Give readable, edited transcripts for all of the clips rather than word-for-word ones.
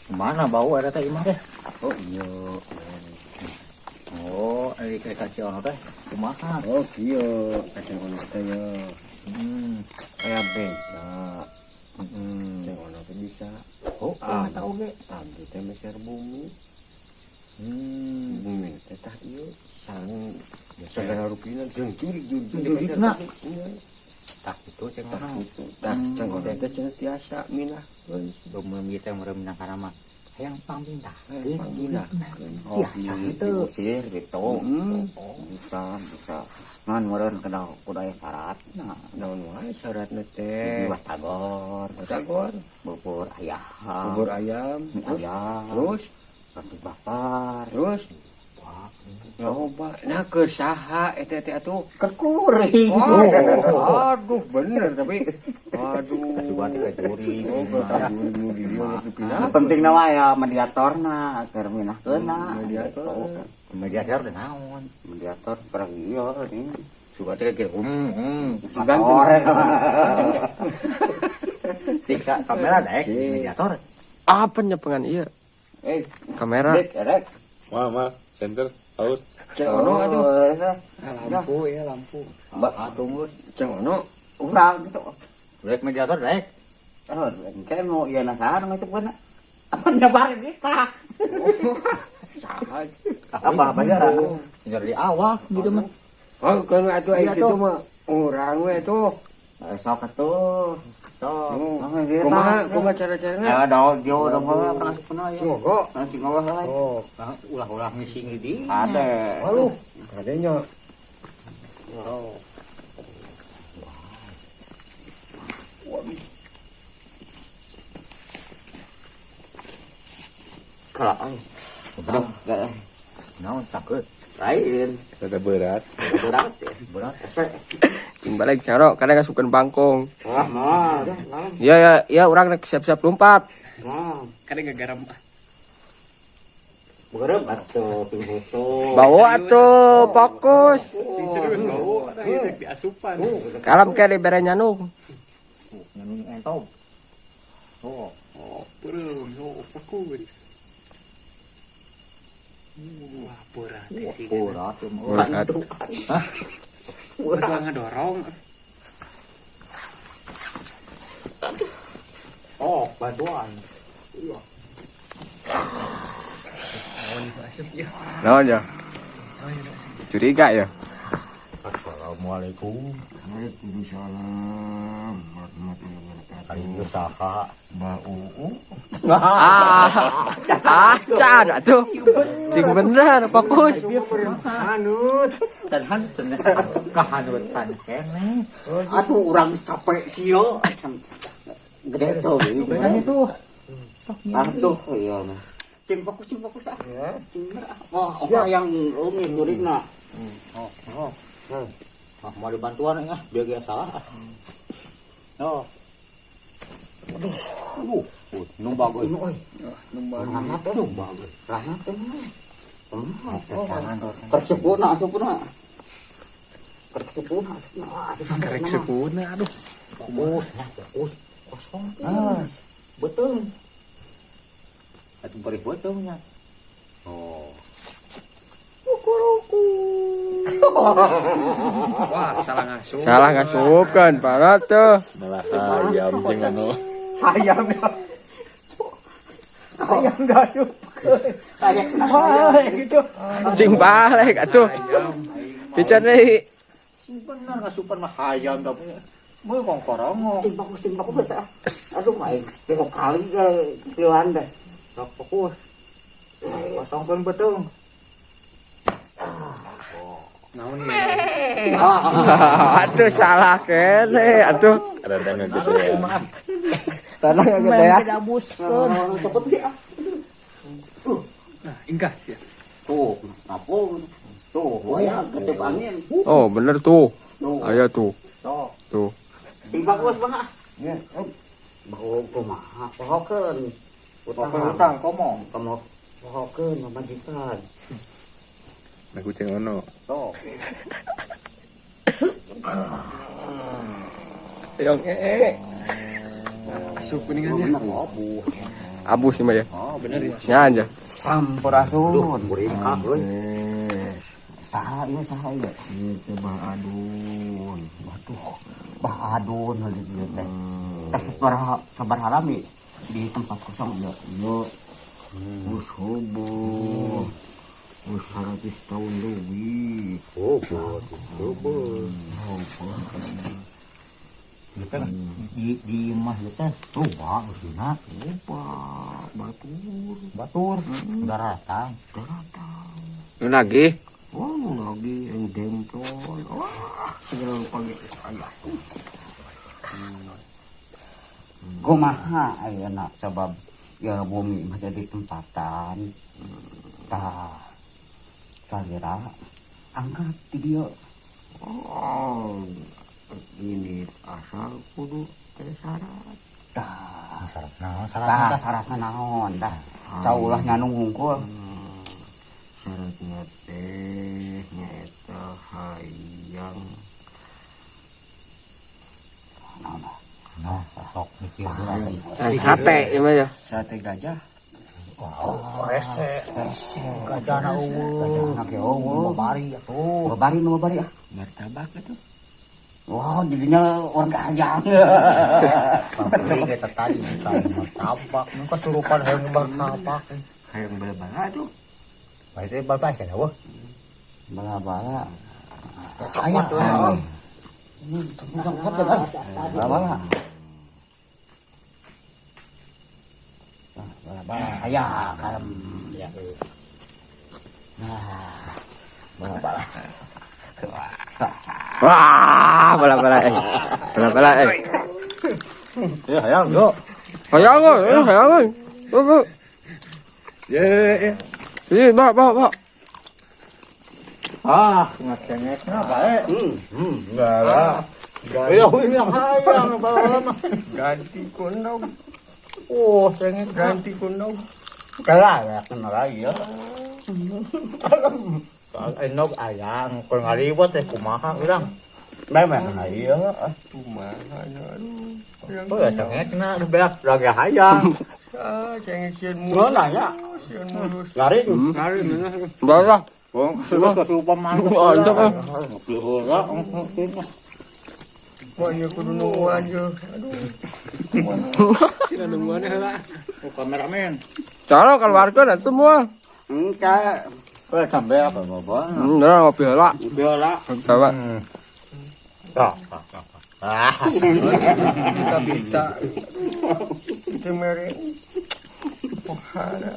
Kemana bau ada teh imah teh? Oh iya. Oh, kayak kasih ono teh. Kumaha? Oh iya, kacang ono teh ya. Kayak beda. Kacang ono teh bisa. Oh, tahu ge. Abdi teh meser bumi. Bumi teh tah ieu sang segala rupina jeung curi Nah. Iya. Tak itu ceng Tah ono. itu. Tah cang ono teh cenah tiasa minah. Domem ieu teh meureum minang kana mah. Hayang pamindah. Pamindah. Biasa itu. Usir gitu. Bisa. Man meureun kena kudaya syarat. Nah, Naon wae syaratna teh? buah tagor, Tagor, bubur ayam, bubur ayam, mie ayam, terus roti bakar, terus coba nah ke saha eta teh atuh. kerkuring. Aduh bener tapi aduh Coba dikacuri. Penting Penting nama ya mediatorna, keur minahkeuna. Mediator. Mediator teh naon? Mediator perang iya ini. Coba teh kira Gantung. Siksa kamera daek mediator. Apa nyepengan iya? Kamera. Dek, erek. Ma, center, out. Cek ono atuh. Lampu ya lampu. Mbak, tunggu. Cek ono. Urang gitu. Daek mediator daek. Oh, kayak mau iya nasahan nggak cukup na? Apa nyebarin kita? Apa ya? Sejar di awal gitu mah. Oh, kalau atuh itu mah orang we tuh. Sok atuh. Sok. Kumaha cara-caranya? Ya dong, jauh dong pernah pernah ya. Mogok. Nanti ngolah lah. Oh, Ulah-ulah ngisi di. ada. Waduh. Adanya. Kalau betul. Naon takut. Lain. Ada berat. Berat ya. Berat. Cing balik caro kadang ngasukeun bangkong. Wah, mah. Ya urang rek siap-siap lompat. Nah, Kadang garam. berem atuh foto. Bawa atuh fokus. Sing serius bau akhirnya diasupan. Kalam ke di bere nyanu. Nyanyi entong. Oh. Purun, fokus. Wah, pura sih. Berat. Berat. Betul ngedorong. Oh, bantuan. Naon ya? Curiga ya? Assalamualaikum. Waalaikumsalam warahmatullahi wabarakatuh. Hari itu saha. Mbak Uu. Can atuh. Cing bener fokus. Anut. Dan kehanutan kene. Atuh urang capek kieu. Gede tuh. Benar itu. Atuh iya mah. Cing fokus ah. Ya. Oh, yang ini muridna. Mau dibantuan ya, biar gak salah. Oh. Aduh. Nu bagus. Rahmat tuh bagus. Rahmat tuh. Tersepuna. Karek sepuna aduh. Kosong. Betul. Itu beri betulnya. Oh. Wah, salah ngasuh. Salah ngasupkeun parah tuh. Malah ayam jeung anu. Ayam daduk. Kayak gitu. Cing balik atuh. Pican deui. Benar ngasupan mah hayam tapi mau ngongkorong. Cing bagus. Aduh, baik. Tengok kali ke kieuan deh. Sok fokus. Kosongkeun betul. Naon ya? Atuh salah kene atuh. Ada dana gitu ya. Tanah gede ya. Cepet dia. Nah, ingkah ya. Tuh, ngapun. Tuh, Wah, ketep angin. Oh, bener tuh. Tuh. Aya tuh. sok. Tuh. Cing bagus banget. Ya, bawa kumaha pohokeun. Utang komong. Kamu pohokeun majikan. Nah kucing ono. Sok. Yang Asup kuningannya. Abu sih mah ya. Oh, bener ya. Nya aja. Sampurasun. Saha ya. Itu Bahadun. Waduh. Bahadun heuh dieu teh. Teh sabaraha lami di tempat kosong ya. Yo. Subuh. 100 tahun lebih. Di imah teh loba usina. Batur. Daratan. Nu lagi. Wah, lagi yang dempol. Wah, segala pagi ayah. Kumaha ayeuna sabab ya bumi mah jadi tempatan. Tah salira angkat di dia. Oh, ini asal kudu teh syarat. Tah, syaratna naon tah. Saulah nyanung hungkul. Syaratnya teh nyata hayang. Nah, sok mikir Dari sate ya mah ya. sate gajah. Rese. Gajahna eueuh. Gajahna eueuh. Babari ah. Martabak itu. Wah, jadinya orang kaya. Pabrik kita tadi bukan martabak. Mun kesurupan hayang martabak. Hayang bala-bala tuh. Bae teh bal-bal kana weh. Bala-bala. Ayah. Bala-bala. Bala-bala. Ayah, kalem. Nah. Bala-bala. Wah, bala-bala eh. Bala-bala eh. Ya hayang yo. Hayang euy, hayang euy. Bu. Ye. Ih, ba. Ah, ngecengekna bae. Enggak lah. Ayo yang hayang bala mah. Ganti kondom. Oh, cengek Ganti kondom. kalah ya kenal lagi ya. Enog ayang, kalau ngaliwat teh kumaha urang. Memang kena ieu. Kumaha aduh. Oh, ya cengekna beak lagi hayang. Cengeng sieun Gimana ya? sieun mulus. Garing. Bala. Wong kesurupan mah. Mantap ah. Ora, Wah, ieu kudu nungguan je. Aduh. Cina nungguan heula. kameramen. Cara keluarga semua. Engka. Kau sampai apa bapak? Nah, ngopi heula. Biola. Coba. Kita. Itu mere. Pohara.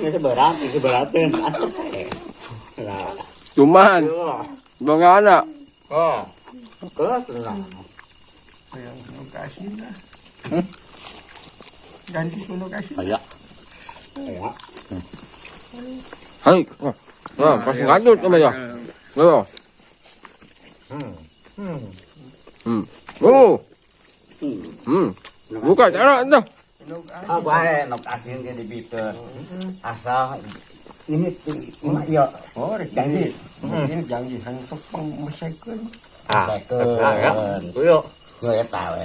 Ini seberatin. Cuman bagaimana? Oh, kelas lah. Yang lokasi lah. Ganti ke lokasi. Kayak. Hai. Wah, pas ngajut sama ya. Yo. Oh. Buka cara ente. Bae nok asin ke di biter. Asal ini iya. Oh, janji. Mungkin janji hanya tepang mesekeun. Second. Yo. Gue ya tahu.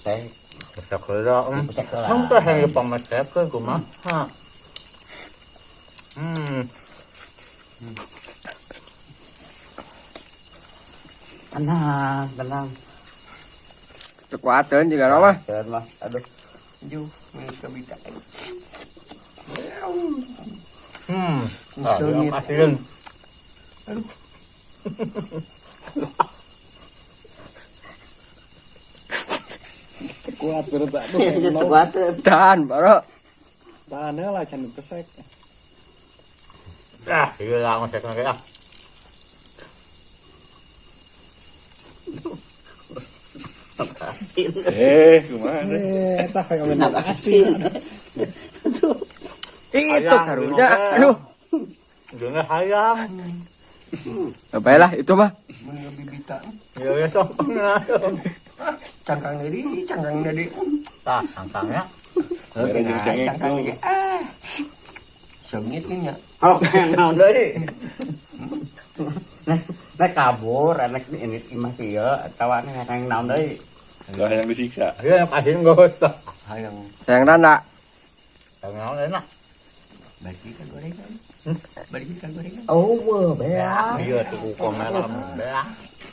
Saya bisa kerja. Nung teh yang pamasep ke kumaha. Tenang. Kekuatan juga nama. Jangan mah. Aduh. Ju, ini kebita. Yang asin. Kuat berita tuh. Tahan, bro. Tahannya lah can pesek. Iya lah ngosek lagi ah. Gimana? Tah kayak minta asin. Itu karunya. Aduh. Jangan hayang. Baiklah itu mah. Mun bibita. Ya sok. Cangkang dari. Tah, angkangnya. Mereka jeung cengek tuh. Sengit kan ya. Oh, naon deui? Nek kabur, anak ini imah kieu atawa nek naon deui? Enggak yang disiksa. Ya pasien gak usah. Hayang Yang nanda. Naon enak. bagikan gorengan. Bagikan gorengan. Oh, bea. Iya tuh komelan.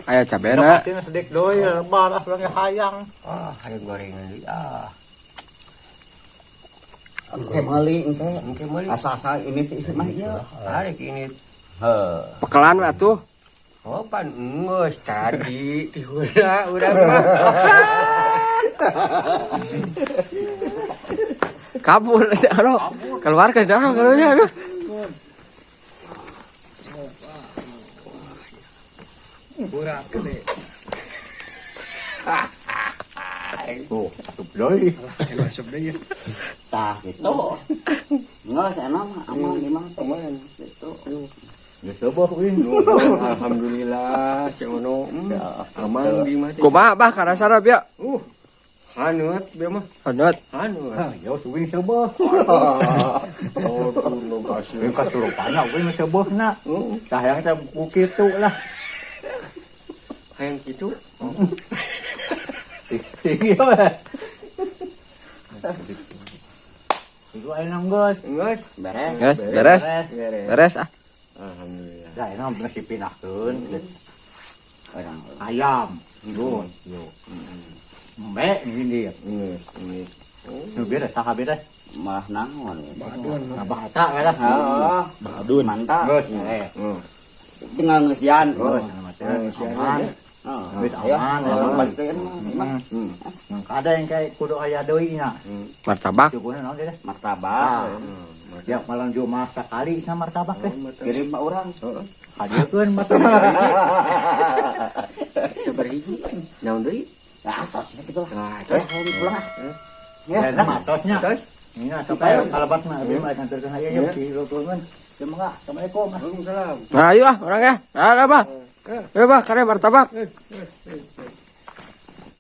Ayo cabena. Pasien sedek doi balas lagi hayang. Ah, hayang gorengan deui. Ah, Engke meuli engke. engke meuli. Asa-asa ini sih mah ieu. Hari ini Heuh. Pekelan we atuh. oh pan ngeus tadi udah mah. Kabur anu. Keluarga dah kalau nya aduh. Berat gede. Oh, atup deui. Masuk deh ya. Tah gitu. Ngeus enak mah aman imah teman gitu. Ya coba win. Alhamdulillah cengono aman di mah. Kumaha bah kana sarap ya? Haneut be mah. Haneut. Haneut. Ya win coba. Oh, kuno kasih. Win kasurupannya win coba na. Sayang teh buku kitu lah. Hayang kitu. Tinggi we. Itu enak guys. Ngeus. Beres. Yes, beres. Beres ah. Alhamdulillah. Dah enak bener si pinahkeun. Orang Ayam. Yo. Mbek gini dia. Ini. Nu beda saha beda. malah naon. Nah bahasa we lah. Heeh. Badun. Mantap. Geus. Tinggal ngeusian. Aman. Wis aman. Bantuin mah. Ada yang kayak kudu aya deui nya. Martabak. Cukupnya naon deh. Martabak. Ya malam Jumat sekali sama martabak teh. Kirim mah urang. Hadiahkeun martabak. Sabarhiji. Naon deui? Ya atasnya gitu lah. Nah, Terus hari pulang. Ya, matosnya. Ini supaya kalabat mah abdi mah kantorkeun aya yuk si Rokulman. Semoga. Assalamualaikum. Waalaikumsalam. Nah, ayo ah, orang ya. Nah, apa? Ayo bah, karena martabak.